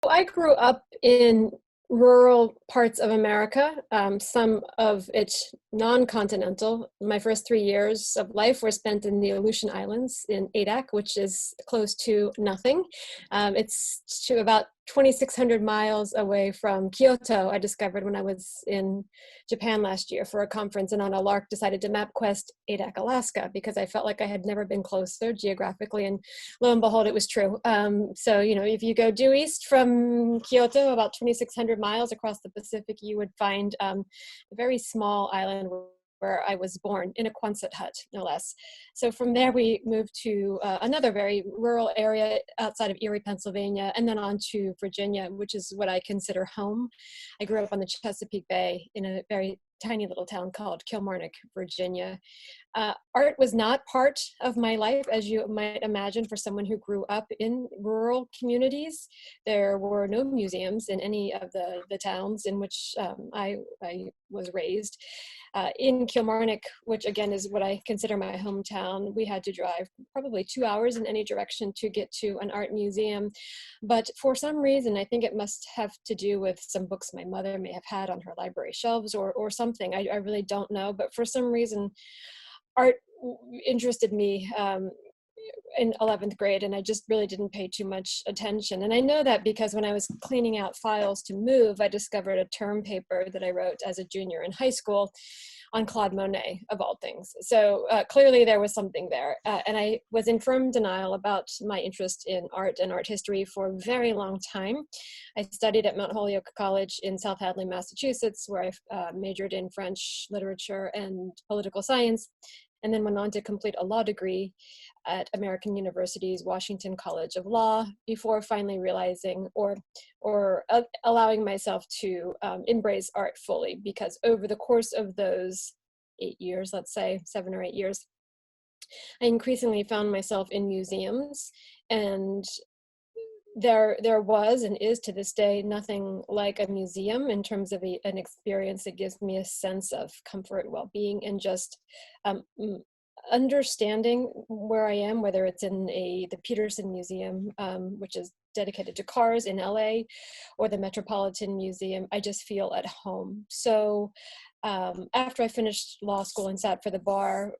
I grew up in rural parts of America, some of it non-continental. My first 3 years of life were spent in the Aleutian Islands in Adak, which is close to nothing. It's to about 2,600 miles away from Kyoto. I discovered when I was in Japan last year for a conference, and on a lark decided to MapQuest Adak, Alaska, because I felt like I had never been closer geographically, and lo and behold, it was true. So, if you go due east from Kyoto, about 2,600 miles across the Pacific, you would find a very small island where I was born, in a Quonset hut, no less. So from there, we moved to another very rural area outside of Erie, Pennsylvania, and then on to Virginia, which is what I consider home. I grew up on the Chesapeake Bay in a very tiny little town called Kilmarnock, Virginia. Art was not part of my life, as you might imagine, for someone who grew up in rural communities. There were no museums in any of the towns in which I was raised. In Kilmarnock, which again is what I consider my hometown, we had to drive probably 2 hours in any direction to get to an art museum. But for some reason, I think it must have to do with some books my mother may have had on her library shelves or something. I really don't know. But for some reason, art interested me in 11th grade, and I just really didn't pay too much attention. And I know that because when I was cleaning out files to move, I discovered a term paper that I wrote as a junior in high school on Claude Monet, of all things. So clearly there was something there. And I was in firm denial about my interest in art and art history for a very long time. I studied at Mount Holyoke College in South Hadley, Massachusetts, where I majored in French literature and political science, and then went on to complete a law degree at American University's Washington College of Law before finally realizing or allowing myself to embrace art fully, because over the course of those 8 years, let's say 7 or 8 years, I increasingly found myself in museums, and there was and is to this day nothing like a museum in terms of an experience that gives me a sense of comfort, well-being, and just understanding where I am, whether it's in the Peterson Museum, which is dedicated to cars in LA, or the Metropolitan Museum. I just feel at home. So after I finished law school and sat for the bar,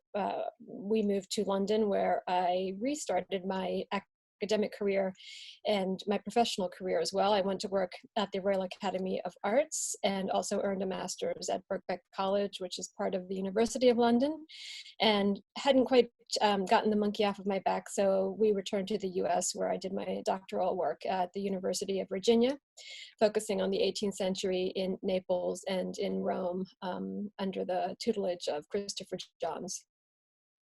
we moved to London, where I restarted my academic career and my professional career as well. I went to work at the Royal Academy of Arts and also earned a master's at Birkbeck College, which is part of the University of London, and hadn't quite gotten the monkey off of my back. So we returned to the US, where I did my doctoral work at the University of Virginia, focusing on the 18th century in Naples and in Rome under the tutelage of Christopher Johns.